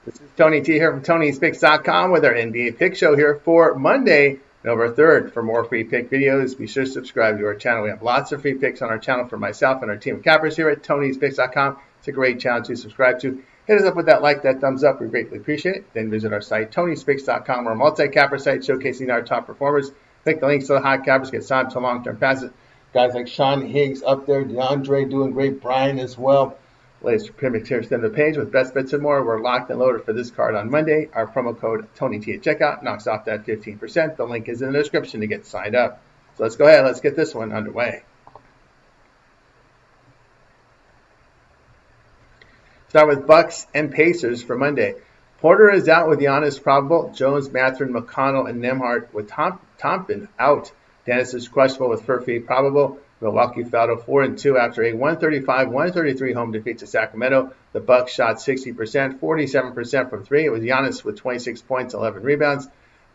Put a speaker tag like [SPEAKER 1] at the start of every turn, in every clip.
[SPEAKER 1] This is Tony T here from Tony'sPicks.com with our NBA Pick Show here for Monday, November 3rd. For more free pick videos, be sure to subscribe to our channel. We have lots of free picks on our channel for myself and our team of cappers here at Tony'sPicks.com. It's a great channel to subscribe to. Hit us up with that like, that thumbs up. We greatly appreciate it. Then visit our site, Tony'sPicks.com. We're a multi-capper site showcasing our top performers. Click the links to the hot cappers, get signed to long-term passes. Guys like Sean Higgs up there, DeAndre doing great, Brian as well. Latest picks here to the page with best bets and more. We're locked and loaded for this card on Monday. Our promo code TonyT at checkout knocks off that 15%. The link is in the description to get signed up. So let's go ahead. Let's get this one underway. Start with Bucks and Pacers for Monday. Porter is out with Giannis probable. Jones, Mathurin, McConnell, and Nembhard with Thompson out. Dennis is questionable with Furphy probable. Milwaukee fell to 4-2 after a 135-133 home defeat to Sacramento. The Bucks shot 60%, 47% from three. It was Giannis with 26 points, 11 rebounds.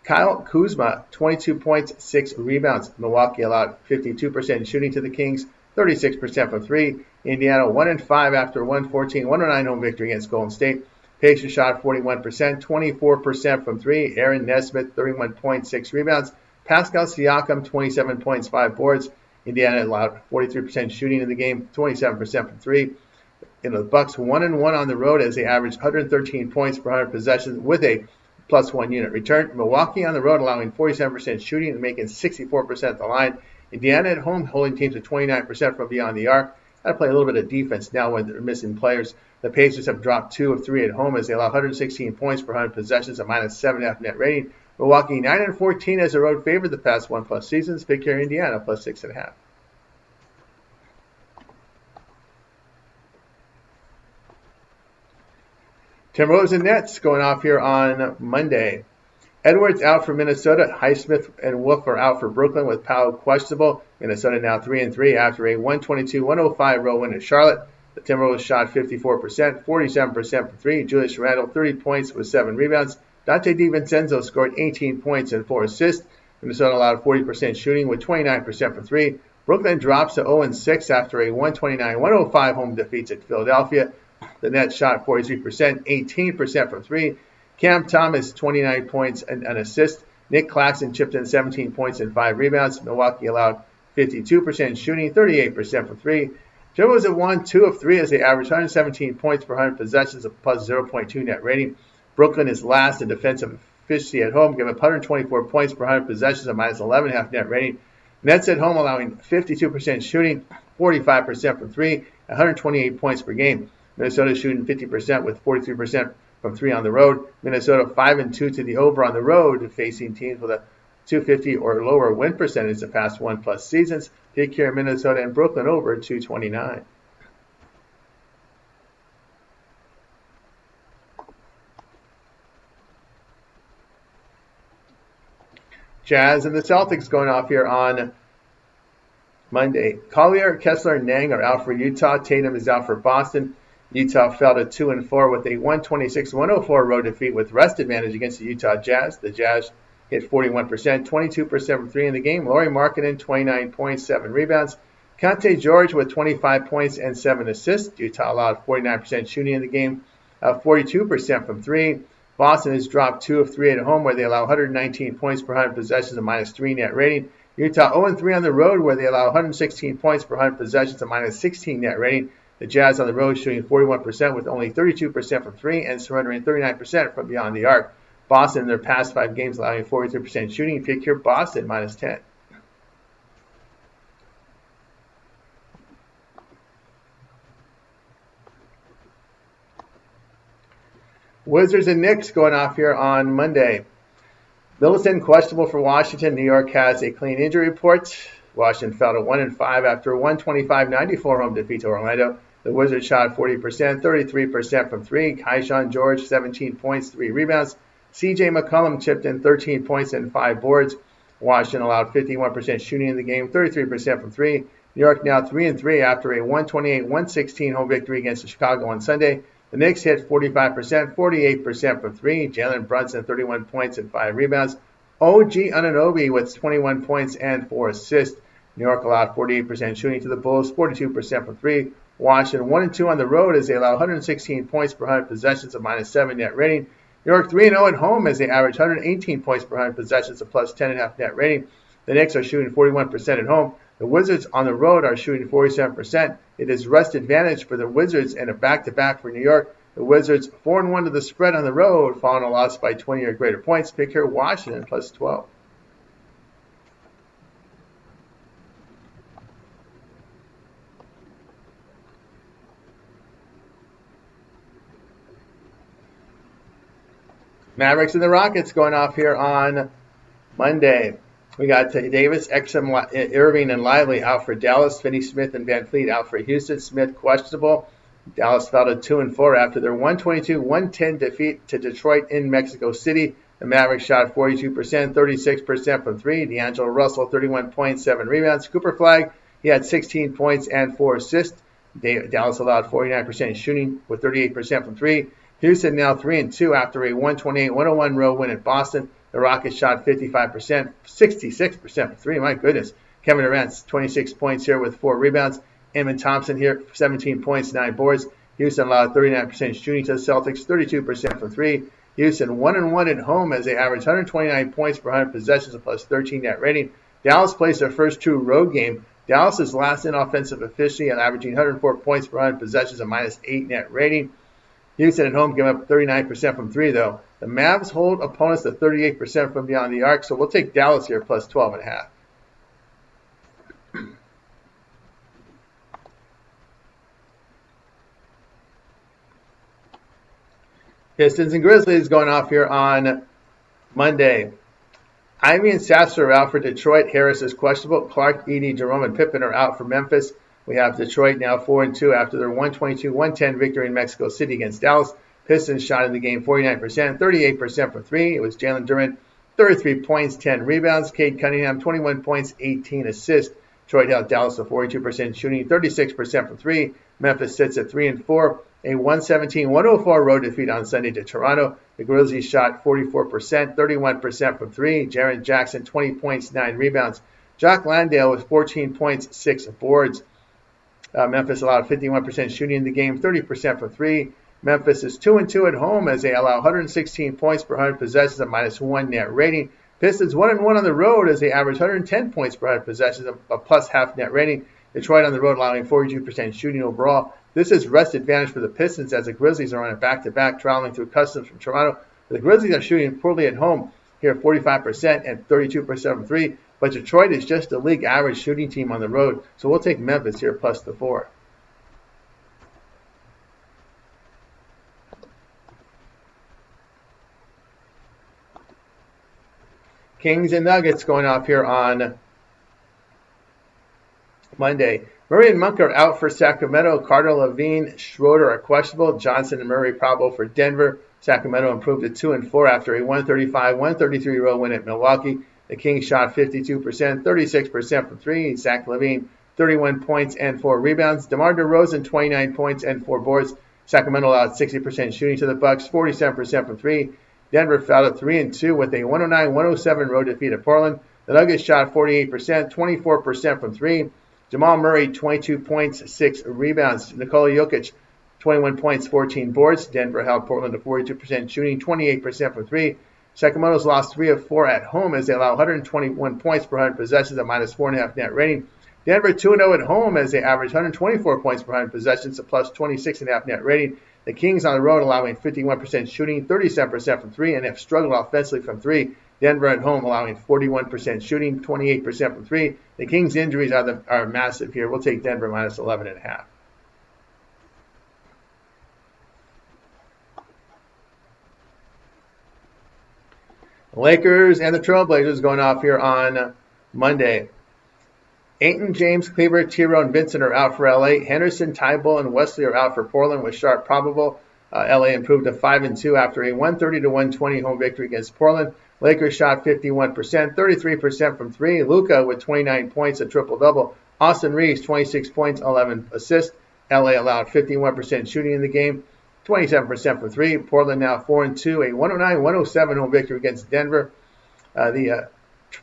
[SPEAKER 1] Kyle Kuzma, 22 points, 6 rebounds. Milwaukee allowed 52% shooting to the Kings, 36% from three. Indiana 1-5 after a 114-109 home victory against Golden State. Pacers shot 41%, 24% from three. Aaron Nesmith, 31 points, 6 rebounds. Pascal Siakam, 27 points, 5 boards. Indiana allowed 43% shooting in the game, 27% from three. The Bucks 1-1 on the road as they averaged 113 points per 100 possessions with a +1 unit return. Milwaukee on the road allowing 47% shooting and making 64% at the line. Indiana at home holding teams at 29% from beyond the arc. Got to play a little bit of defense now when they're missing players. The Pacers have dropped 2 of 3 at home as they allow 116 points per 100 possessions, a -7.5 net rating. Milwaukee 9-14 as a road favorite the past 1+ seasons. Pick here Indiana +6.5. Timberwolves and Nets going off here on Monday. Edwards out for Minnesota. Highsmith and Wolf are out for Brooklyn with Powell questionable. Minnesota now 3-3 after a 122-105 road win at Charlotte. The Timberwolves shot 54%, 47% from three. Julius Randle 30 points with 7 rebounds. Dante DiVincenzo scored 18 points and 4 assists. Minnesota allowed 40% shooting with 29% from three. Brooklyn drops to 0-6 after a 129-105 home defeat at Philadelphia. The Nets shot 43%, 18% from three. Cam Thomas, 29 points and an assist. Nick Claxton chipped in 17 points and 5 rebounds. Milwaukee allowed 52% shooting, 38% from three. Timberwolves have won 2 of 3 as they average 117 points per 100 possessions, a +0.2 net rating. Brooklyn is last in defensive efficiency at home, giving up 124 points per 100 possessions, a -11.5 net rating. Nets at home allowing 52% shooting, 45% from three, 128 points per game. Minnesota shooting 50% with 43% from three on the road. Minnesota 5-2 to the over on the road, facing teams with a 250 or lower win percentage the past 1+ seasons. Pick here Minnesota and Brooklyn over 229. Jazz and the Celtics going off here on Monday. Collier, Kessler, and Nang are out for Utah. Tatum is out for Boston. Utah fell to 2-4 with a 126-104 road defeat with rest advantage against the Utah Jazz. The Jazz hit 41%, 22% from three in the game. Lauri Markkanen, 29 points, 7 rebounds. Kante George with 25 points and 7 assists. Utah allowed 49% shooting in the game, 42% from three. Boston has dropped 2 of 3 at home where they allow 119 points per 100 possessions, a -3 net rating. Utah 0-3 on the road where they allow 116 points per 100 possessions, a -16 net rating. The Jazz on the road shooting 41% with only 32% from three and surrendering 39% from beyond the arc. Boston in their past 5 games allowing 43% shooting. Pick here Boston -10. Wizards and Knicks going off here on Monday. Middleton questionable for Washington. New York has a clean injury report. Washington fell to 1-5 after a 125-94 home defeat to Orlando. The Wizards shot 40%, 33% from three. Keyshawn George, 17 points, 3 rebounds. C.J. McCollum chipped in 13 points and 5 boards. Washington allowed 51% shooting in the game, 33% from three. New York now 3-3 after a 128-116 home victory against Chicago on Sunday. The Knicks hit 45%, 48% from three. Jalen Brunson, 31 points and 5 rebounds. OG Anunoby with 21 points and 4 assists. New York allowed 48% shooting to the Bulls, 42% from three. Washington 1-2 on the road as they allow 116 points per 100 possessions, a -7 net rating. New York 3-0 at home as they average 118 points per 100 possessions, a +10.5 net rating. The Knicks are shooting 41% at home. The Wizards on the road are shooting 47%. It is rest advantage for the Wizards and a back-to-back for New York. The Wizards 4-1 to the spread on the road, following a loss by 20 or greater points. Pick here Washington +12. Mavericks and the Rockets going off here on Monday. We got Davis, Exum, Irving, and Lively out for Dallas. Finney-Smith and Van Fleet out for Houston. Smith questionable. Dallas fell to 2-4 after their 122-110 defeat to Detroit in Mexico City. The Mavericks shot 42%, 36% from three. D'Angelo Russell, 31 points, 7 rebounds. Cooper Flag, he had 16 points and 4 assists. Dallas allowed 49% shooting with 38% from three. Houston now 3-2 after a 128-101 road win at Boston. The Rockets shot 55%, 66% from three. My goodness. Kevin Durant's 26 points here with 4 rebounds. Eamon Thompson here, 17 points, 9 boards. Houston allowed 39% shooting to the Celtics, 32% from three. Houston 1-1 at home as they average 129 points per 100 possessions, a +13 net rating. Dallas plays their first true road game. Dallas is last in offensive efficiency and averaging 104 points per 100 possessions, a -8 net rating. Houston at home give up 39% from three, though. The Mavs hold opponents to 38% from beyond the arc, so we'll take Dallas here +12.5. Pistons and Grizzlies going off here on Monday. Ivy and Sasser are out for Detroit. Harris is questionable. Clark, Edey, Jerome, and Pippen are out for Memphis. We have Detroit now 4-2 after their 122-110 victory in Mexico City against Dallas. Pistons shot in the game 49%, 38% from three. It was Jalen Duren, 33 points, 10 rebounds. Cade Cunningham, 21 points, 18 assists. Detroit held Dallas to 42% shooting, 36% from three. Memphis sits at 3-4. A 117-104 road defeat on Sunday to Toronto. The Grizzlies shot 44%, 31% from three. Jaren Jackson, 20 points, 9 rebounds. Jock Landale with 14 points, 6 boards. Memphis allowed 51% shooting in the game, 30% from three. Memphis is 2-2 at home as they allow 116 points per 100 possessions, a -1 net rating. Pistons 1-1 on the road as they average 110 points per 100 possessions, a +0.5 net rating. Detroit on the road allowing 42% shooting overall. This is rest advantage for the Pistons as the Grizzlies are on a back-to-back traveling through customs from Toronto. The Grizzlies are shooting poorly at home here, 45% and 32% from three. But Detroit is just a league average shooting team on the road, so we'll take Memphis here +4. Kings and Nuggets going off here on Monday. Murray and Monk are out for Sacramento. Carter, Levine, Schroeder are questionable. Johnson and Murray probable for Denver. Sacramento improved to 2-4 after a 135-133 road win at Milwaukee. The Kings shot 52%, 36% from three. Zach LaVine, 31 points and 4 rebounds. DeMar DeRozan, 29 points and 4 boards. Sacramento allowed 60% shooting to the Bucks, 47% from three. Denver fell at 3-2 with a 109-107 road defeat at Portland. The Nuggets shot 48%, 24% from three. Jamal Murray, 22 points, 6 rebounds. Nikola Jokic, 21 points, 14 boards. Denver held Portland to 42% shooting, 28% from three. Sacramento's lost 3 of 4 at home as they allow 121 points per 100 possessions, a -4.5 net rating. Denver 2-0 at home as they average 124 points per 100 possessions, a +26.5 net rating. The Kings on the road allowing 51% shooting, 37% from three, and have struggled offensively from three. Denver at home allowing 41% shooting, 28% from three. The Kings' injuries are massive here. We'll take Denver -11.5. Lakers and the Trailblazers going off here on Monday. Ayton, James, Kleber, Tiro, and Vincent are out for LA. Henderson, Tybalt, and Wesley are out for Portland with Sharp probable. LA improved to 5-2 after a 130-120 home victory against Portland. Lakers shot 51%, 33% from three. Luka with 29 points, a triple-double. Austin Reeves, 26 points, 11 assists. LA allowed 51% shooting in the game, 27% from three. Portland now 4-2, a 109-107 home victory against Denver.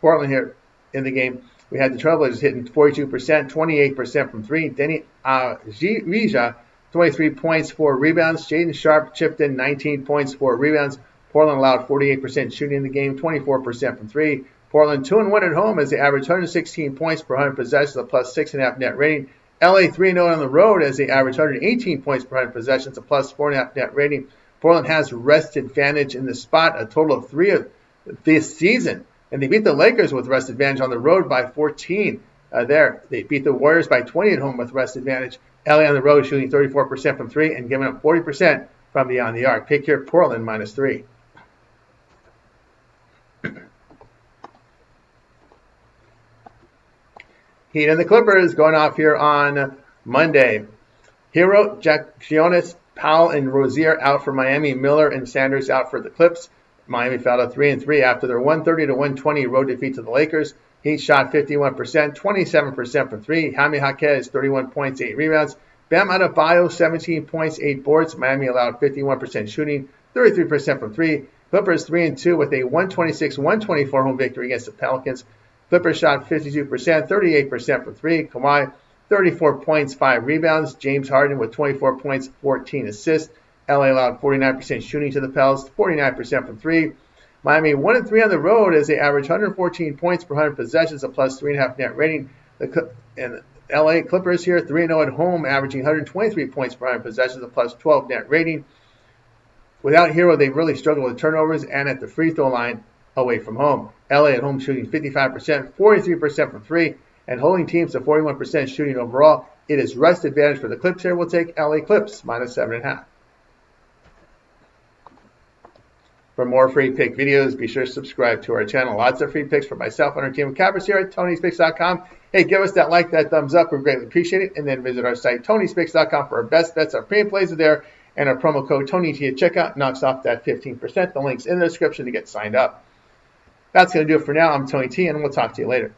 [SPEAKER 1] Portland here in the game. We had the Trailblazers hitting 42%, 28% from three. Denny Avdija, 23 points, 4 rebounds. Jaden Sharp chipped in 19 points, 4 rebounds. Portland allowed 48% shooting in the game, 24% from three. Portland 2-1 at home as they average 116 points per 100 possessions, a plus 6.5 net rating. LA 3-0 on the road as they average 118 points per 100 possessions, a plus 4.5 net rating. Portland has rest advantage in the spot, a total of 3 of this season. And they beat the Lakers with rest advantage on the road by 14 there. They beat the Warriors by 20 at home with rest advantage. LA on the road shooting 34% from three and giving up 40% from beyond the arc. Pick here, Portland -3. Heat and the Clippers going off here on Monday. Hero, Jonas, Powell, and Rozier out for Miami. Miller and Sanders out for the Clips. Miami fell to 3-3 after their 130-120 road defeat to the Lakers. Heat shot 51%, 27% from three. Jaime Jaquez, 31 points, 8 rebounds. Bam Adebayo, 17 points, 8 boards. Miami allowed 51% shooting, 33% from three. Clippers 3-2 with a 126-124 home victory against the Pelicans. Clippers shot 52%, 38% from three. Kawhi, 34 points, 5 rebounds. James Harden with 24 points, 14 assists. LA allowed 49% shooting to the Pels, 49% from three. Miami 1-3 on the road as they average 114 points per 100 possessions, a plus 3.5 net rating. And LA Clippers here 3-0 at home, averaging 123 points per 100 possessions, a plus 12 net rating. Without Hero, they really struggle with turnovers and at the free throw line away from home. LA at home shooting 55%, 43% from three, and holding teams to 41% shooting overall. It is rest advantage for the Clips here. We'll take LA Clips -7.5. For more free pick videos, be sure to subscribe to our channel. Lots of free picks for myself and our team of cappers here at Tony'sPicks.com. Hey, give us that like, that thumbs up. We greatly appreciate it. And then visit our site, Tony'sPicks.com, for our best bets. Our premium plays are there. And our promo code TonyT at checkout knocks off that 15%. The link's in the description to get signed up. That's going to do it for now. I'm Tony T, and we'll talk to you later.